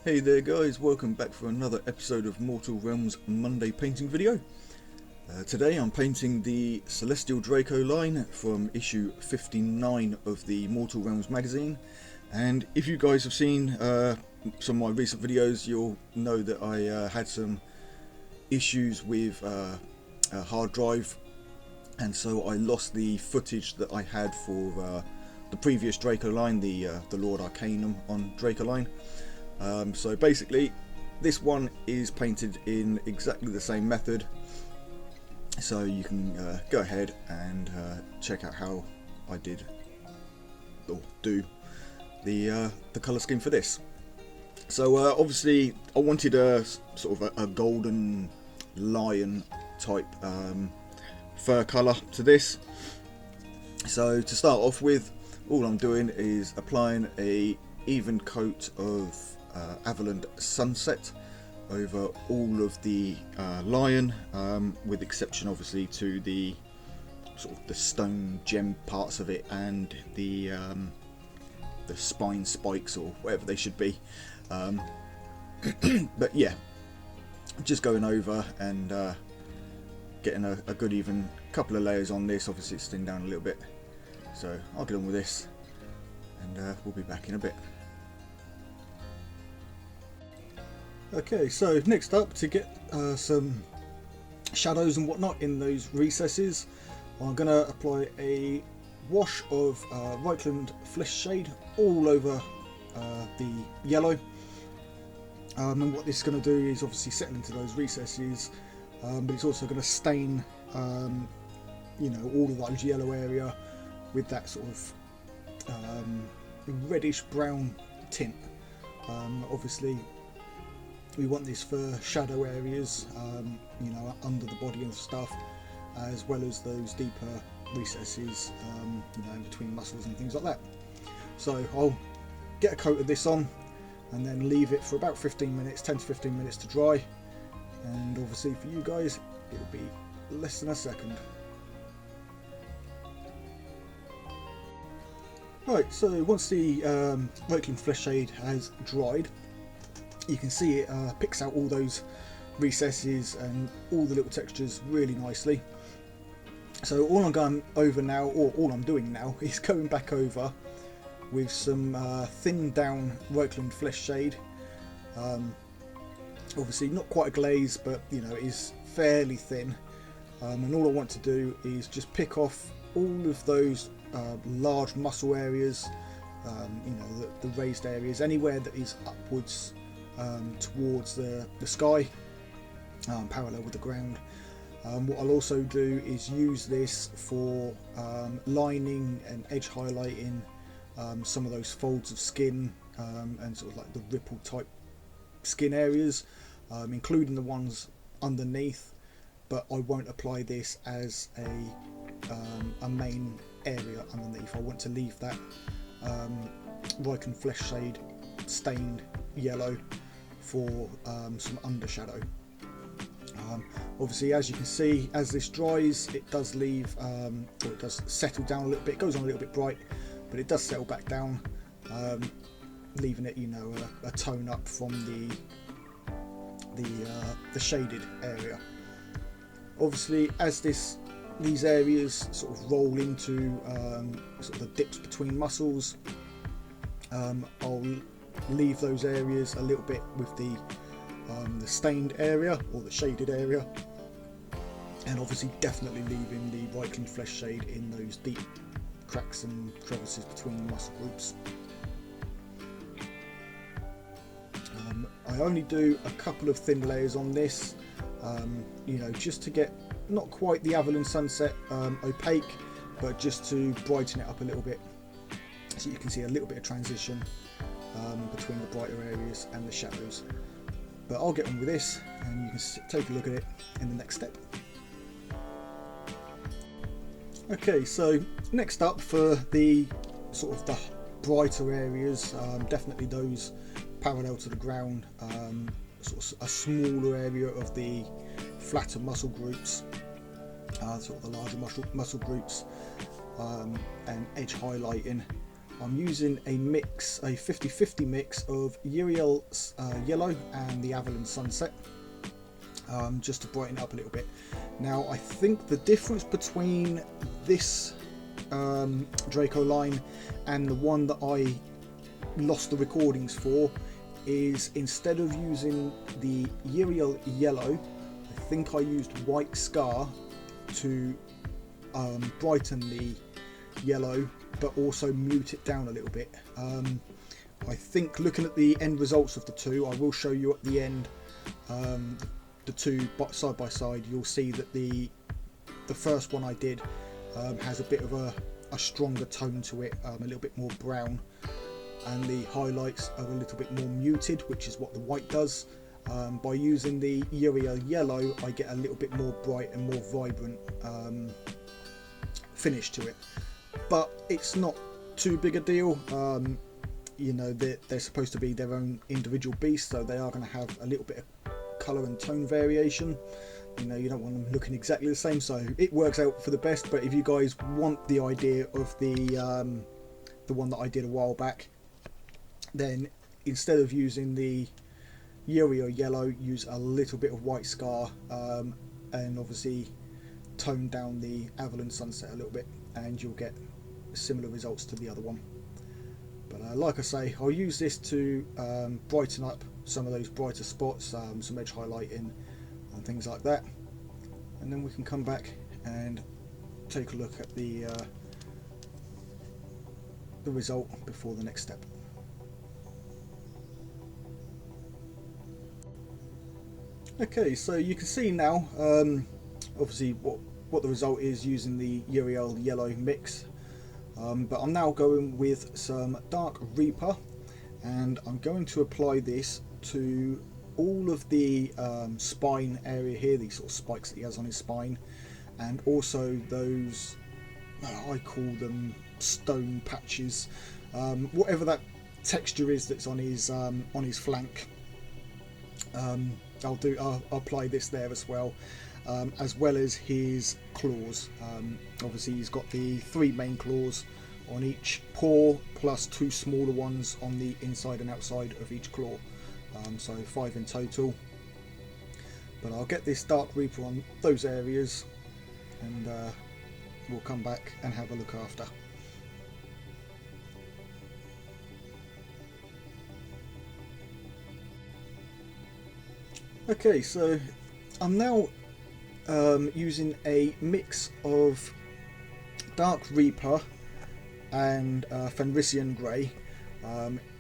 Hey there guys, welcome back for another episode of Mortal Realms Monday painting video. Today I'm painting the Celestial Dracoline from issue 59 of the Mortal Realms magazine, and if you guys have seen some of my recent videos, you'll know that I had some issues with a hard drive, and so I lost the footage that I had for the previous Dracoline, the Lord Arcanum on Dracoline. So basically this one is painted in exactly the same method, so you can go ahead and check out how I did or do the colour scheme for this. So obviously I wanted a sort of a golden lion type fur colour to this. So to start off with, all I'm doing is applying a even coat of Avalon Sunset over all of the lion, with exception obviously to the sort of the stone gem parts of it and the spine spikes or whatever they should be. But yeah, just going over and getting a good even couple of layers on this. Obviously it's thin down a little bit, so I'll get on with this and we'll be back in a bit. Okay, so next up, to get some shadows and whatnot in those recesses, I'm going to apply a wash of Reichland Flesh Shade all over the yellow. And what this is going to do is obviously settle into those recesses, but it's also going to stain you know, all of those yellow area with that sort of reddish brown tint. Obviously we want this for shadow areas, you know, under the body and stuff, as well as those deeper recesses, you know, in between muscles and things like that. So I'll get a coat of this on and then leave it for about 15 minutes, 10 to 15 minutes to dry, and obviously for you guys it'll be less than a second. Right, so once the Reichland Flesh Shade has dried, you can see it picks out all those recesses and all the little textures really nicely. So all I'm going over now, or all I'm doing now, is going back over with some thinned down Reichland Flesh Shade. Obviously not quite a glaze, but you know, it is fairly thin, and all I want to do is just pick off all of those large muscle areas, you know, the raised areas, anywhere that is upwards towards the sky, parallel with the ground. What I'll also do is use this for lining and edge highlighting some of those folds of skin, and sort of like the ripple type skin areas, including the ones underneath, but I won't apply this as a main area underneath. I want to leave that Reichland Flesh Shade stained yellow for some undershadow. Obviously, as you can see, as this dries, it does leave, or it does settle down a little bit. It goes on a little bit bright, but it does settle back down, leaving it, you know, a tone up from the shaded area. Obviously, as these areas sort of roll into sort of the dips between muscles, I'll leave those areas a little bit with the stained area or the shaded area, and obviously definitely leaving the Reichland Flesh Shade in those deep cracks and crevices between the muscle groups. I only do a couple of thin layers on this, you know, just to get not quite the Avalon Sunset opaque, but just to brighten it up a little bit, so you can see a little bit of transition between the brighter areas and the shadows. But I'll get on with this and you can take a look at it in the next step. Okay, so next up, for the sort of the brighter areas, definitely those parallel to the ground, sort of a smaller area of the flatter muscle groups, sort of the larger muscle groups, and edge highlighting. I'm using a mix, a 50-50 mix of Uriel Yellow and the Avalon Sunset, just to brighten it up a little bit. Now I think the difference between this dracoline and the one that I lost the recordings for is, instead of using the Uriel Yellow, I think I used White Scar to brighten the yellow but also mute it down a little bit. I think, looking at the end results of the two, I will show you at the end, the two side by side, you'll see that the first one I did has a bit of a stronger tone to it, a little bit more brown, and the highlights are a little bit more muted, which is what the white does. By using the Uriel Yellow, I get a little bit more bright and more vibrant finish to it, but it's not too big a deal. You know, they're supposed to be their own individual beasts, so they are going to have a little bit of colour and tone variation. You know, you don't want them looking exactly the same, so it works out for the best. But if you guys want the idea of the one that I did a while back, then instead of using the Uriel Yellow, use a little bit of White Scar, and obviously tone down the Avalon Sunset a little bit, and you'll get similar results to the other one. But like I say, I'll use this to brighten up some of those brighter spots, some edge highlighting and things like that, and then we can come back and take a look at the result before the next step. Okay, so you can see now obviously what the result is using the Uriel Yellow mix, but I'm now going with some Dark Reaper, and I'm going to apply this to all of the spine area here, these sort of spikes that he has on his spine, and also those, I call them stone patches, whatever that texture is that's on his flank. I'll apply this there as well as his claws. Obviously he's got the 3 main claws on each paw, plus 2 smaller ones on the inside and outside of each claw, so 5 in total. But I'll get this Dark Reaper on those areas, and we'll come back and have a look after. Okay, so I'm now using a mix of Dark Reaper and Fenrisian Grey.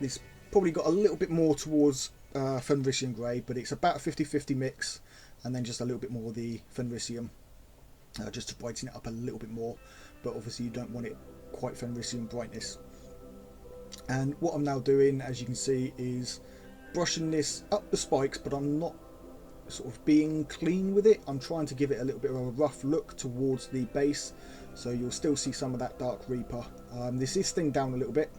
It's probably got a little bit more towards Fenrisian Grey, but it's about a 50-50 mix, and then just a little bit more of the Fenrisian, just to brighten it up a little bit more, but obviously you don't want it quite Fenrisian brightness. And what I'm now doing, as you can see, is brushing this up the spikes, but I'm not sort of being clean with it. I'm trying to give it a little bit of a rough look towards the base, so you'll still see some of that Dark Reaper. This is thinned down a little bit,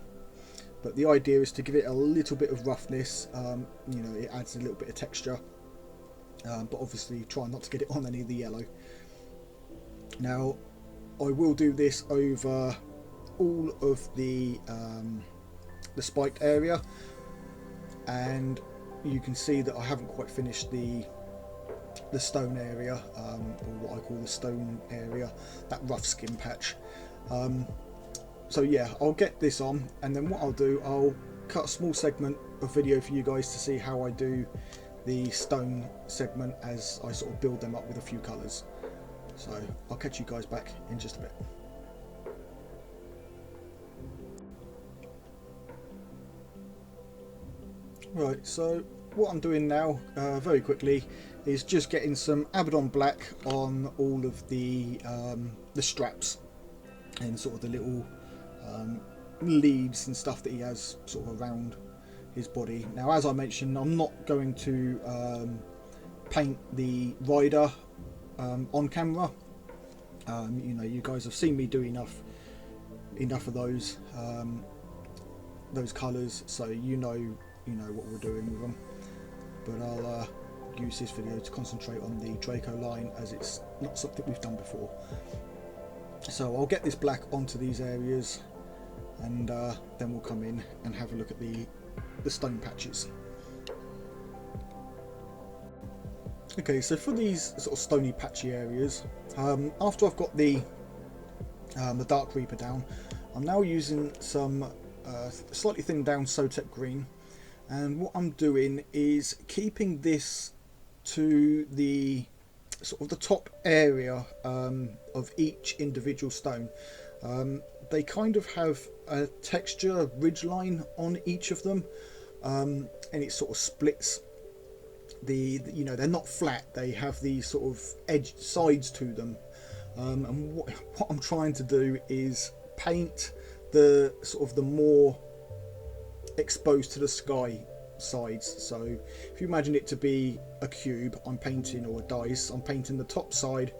but the idea is to give it a little bit of roughness. You know, it adds a little bit of texture, but obviously try not to get it on any of the yellow. Now I will do this over all of the spiked area, and you can see that I haven't quite finished the stone area, or what I call the stone area, that rough skin patch. So yeah, I'll get this on, and then what I'll do, I'll cut a small segment of video for you guys to see how I do the stone segment as I sort of build them up with a few colours. So I'll catch you guys back in just a bit. Right, so what I'm doing now, very quickly, is just getting some Abaddon Black on all of the straps and sort of the little leads and stuff that he has sort of around his body. Now, as I mentioned, I'm not going to paint the rider on camera. You know, you guys have seen me do enough of those colours, so you know what we're doing with them. But I'll use this video to concentrate on the dracoline, as it's not something we've done before. So I'll get this black onto these areas, and then we'll come in and have a look at the stone patches. Okay, so for these sort of stony patchy areas, after I've got the Dark Reaper down, I'm now using some slightly thinned down Sotek green, and what I'm doing is keeping this to the sort of the top area of each individual stone. They kind of have a texture ridge line on each of them, and it sort of splits you know, they're not flat, they have these sort of edge sides to them, and what I'm trying to do is paint the sort of the more exposed to the sky sides. So if you imagine it to be a cube, I'm painting, or a dice, I'm painting the top side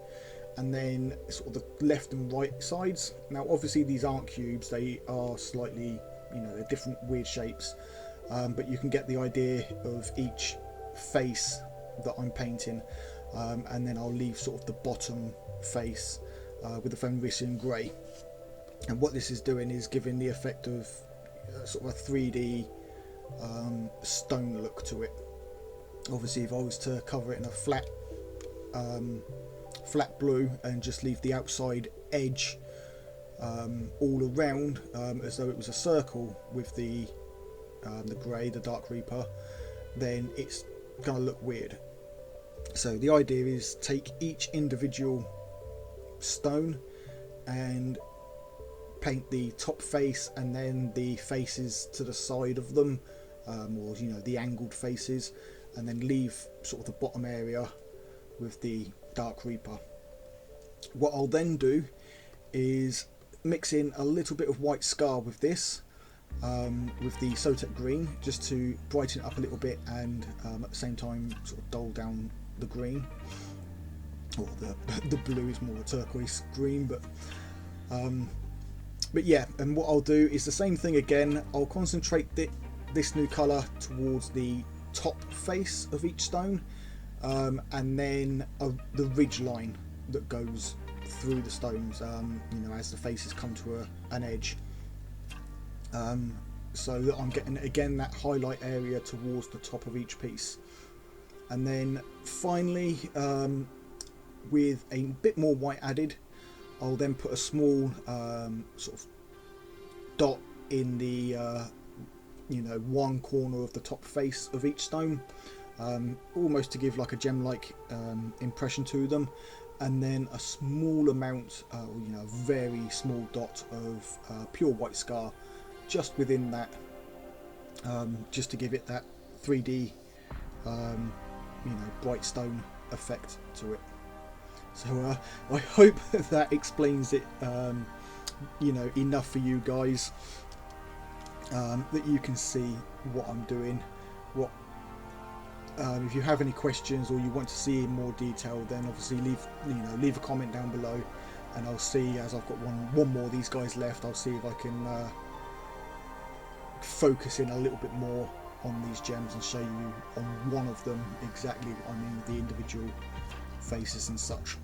and then sort of the left and right sides. Now obviously these aren't cubes, they are slightly, you know, they're different weird shapes, but you can get the idea of each face that I'm painting, and then I'll leave sort of the bottom face with the Van Rissen grey. And what this is doing is giving the effect of sort of a 3D stone look to it. Obviously if I was to cover it in a flat blue and just leave the outside edge all around as though it was a circle with the grey, the Dark Reaper, then it's going to look weird. So the idea is take each individual stone and paint the top face and then the faces to the side of them, or you know, the angled faces, and then leave sort of the bottom area with the Dark Reaper. What I'll then do is mix in a little bit of white scar with this, with the Sotek green, just to brighten it up a little bit, and at the same time sort of dull down the green, or the blue is more a turquoise green, but yeah. And what I'll do is the same thing again. I'll concentrate this new colour towards the top face of each stone, and then the ridge line that goes through the stones, you know, as the faces come to an edge, so that I'm getting again that highlight area towards the top of each piece. And then finally, with a bit more white added, I'll then put a small sort of dot in the you know, one corner of the top face of each stone, almost to give like a gem-like impression to them, and then a small amount, you know, a very small dot of pure white scar just within that, just to give it that 3D you know, bright stone effect to it. So I hope that explains it, you know, enough for you guys, that you can see what I'm doing. What if you have any questions or you want to see in more detail, then obviously leave a comment down below, and I'll see, as I've got one more of these guys left, I'll see if I can focus in a little bit more on these gems and show you on one of them exactly what I mean with the individual faces and such,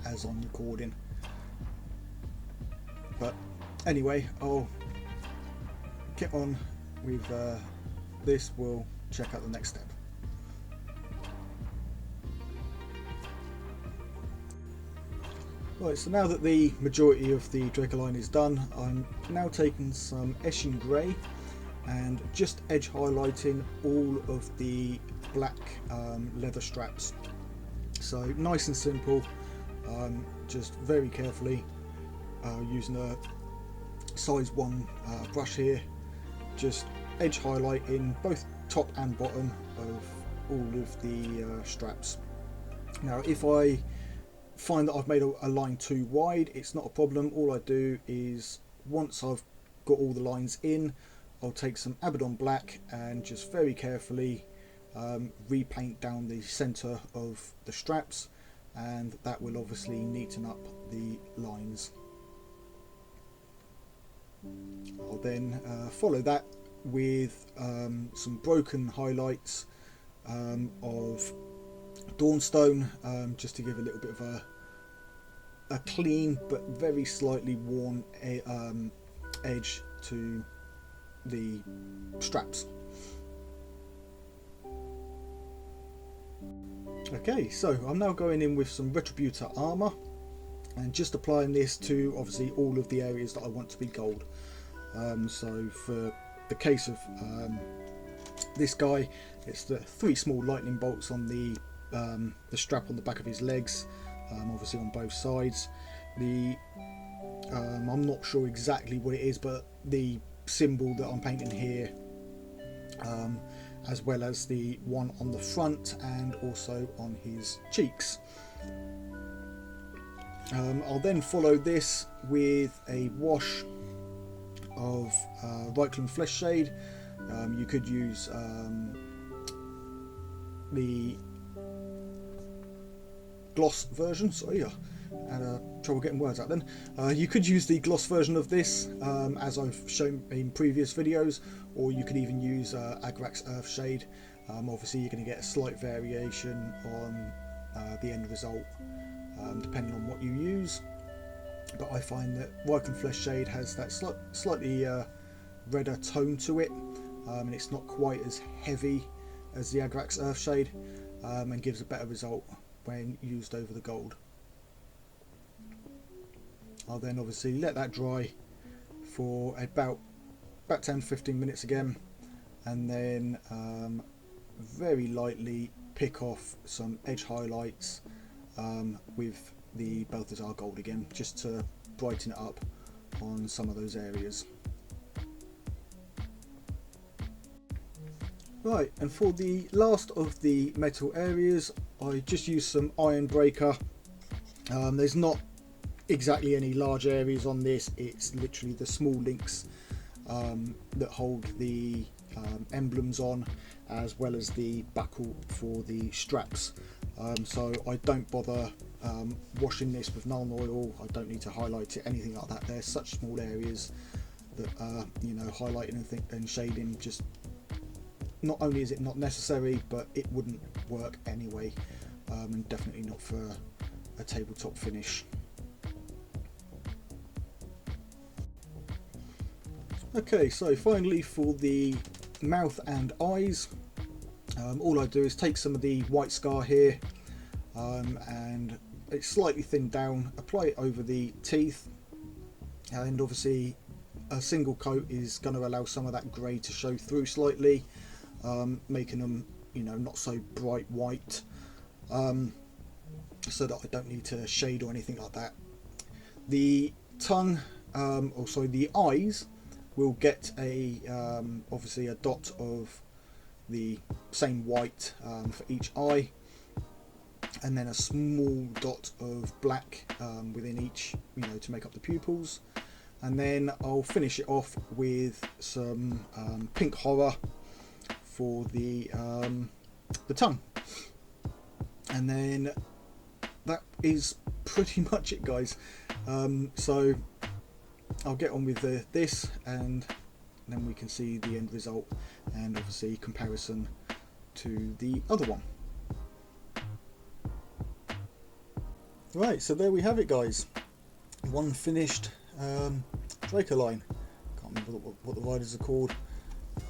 as I'm recording. But anyway, I'll get on with this. We'll check out the next step. Right, so now that the majority of the dracoline is done, I'm now taking some Eshin Grey and just edge highlighting all of the black leather straps. So nice and simple, just very carefully, using a size 1 brush here, just edge highlighting both top and bottom of all of the straps. Now if I find that I've made a line too wide, it's not a problem. All I do is, once I've got all the lines in, I'll take some Abaddon black and just very carefully repaint down the center of the straps, and that will obviously neaten up the lines. I'll then follow that with some broken highlights of Dawnstone, just to give a little bit of a clean but very slightly worn edge to the straps. Okay, so I'm now going in with some Retributor armor and just applying this to obviously all of the areas that I want to be gold. So for the case of this guy, it's the 3 small lightning bolts on the strap on the back of his legs, obviously on both sides. I'm not sure exactly what it is, but the symbol that I'm painting here, as well as the one on the front and also on his cheeks. I'll then follow this with a wash of dracoline flesh shade. You could use the gloss version. Sorry, I had trouble getting words out then. You could use the gloss version of this, as I've shown in previous videos, or you could even use Agrax Earth Shade. Obviously you're going to get a slight variation on the end result, depending on what you use, but I find that dracoline flesh shade has that slightly redder tone to it, and it's not quite as heavy as the Agrax Earth Shade, and gives a better result when used over the gold. I'll then obviously let that dry for about 10-15 minutes again, and then very lightly pick off some edge highlights with the Balthazar gold again, just to brighten it up on some of those areas. Right, and for the last of the metal areas, I just used some iron breaker. There's not exactly any large areas on this, it's literally the small links that hold the emblems on, as well as the buckle for the straps. So I don't bother washing this with Nuln Oil. I don't need to highlight it, anything like that. They're such small areas that highlighting and shading, just not only is it not necessary, but it wouldn't work anyway, and definitely not for a tabletop finish. Okay, so finally for the mouth and eyes, all I do is take some of the white scar here, and it's slightly thinned down, apply it over the teeth, and obviously a single coat is going to allow some of that grey to show through slightly, making them not so bright white, so that I don't need to shade or anything like that. The tongue, the eyes, will get obviously a dot of the same white for each eye, and then a small dot of black within each, to make up the pupils, and then I'll finish it off with some pink horror for the tongue, and then that is pretty much it, guys. So I'll get on with this, and then we can see the end result and obviously comparison to the other one. Right, so there we have it, guys. One finished dracoline. Can't remember what the riders are called,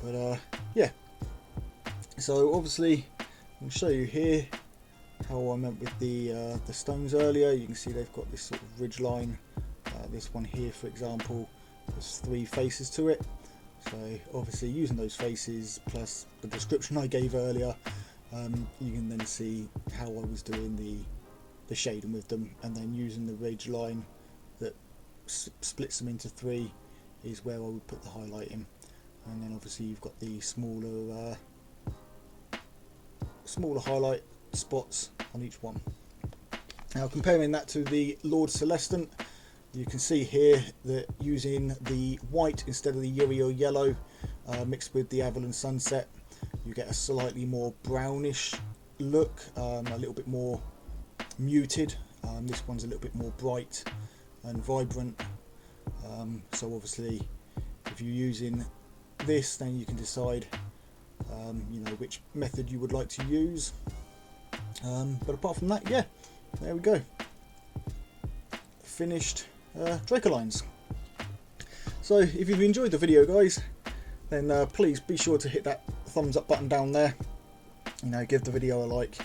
but yeah. So obviously I'll show you here how I went with the stones earlier. You can see they've got this sort of ridge line. This one here, for example, there's 3 faces to it. So obviously using those faces plus the description I gave earlier, you can then see how I was doing the shading with them, and then using the ridge line that splits them into 3 is where I would put the highlight in, and then obviously you've got the smaller highlight spots on each one. Now comparing that to the Lord Celestant, you can see here that using the white instead of the Uriel yellow mixed with the Avalon Sunset, you get a slightly more brownish look, a little bit more muted. This one's a little bit more bright and vibrant. So obviously if you're using this, then you can decide which method you would like to use. But apart from that, yeah, there we go. Finished Dracolines. So if you've enjoyed the video, guys, then please be sure to hit that thumbs up button down there. Give the video a like.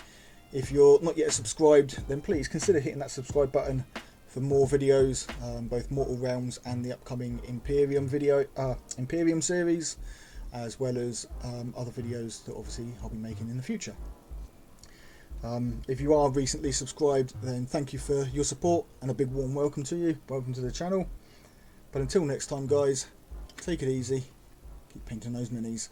If you're not yet subscribed, then please consider hitting that subscribe button for more videos, both Mortal Realms and the upcoming Imperium series, as well as other videos that obviously I'll be making in the future. If you are recently subscribed, then thank you for your support and a big warm welcome to you. Welcome to the channel. But until next time, guys, take it easy. Keep painting those minis.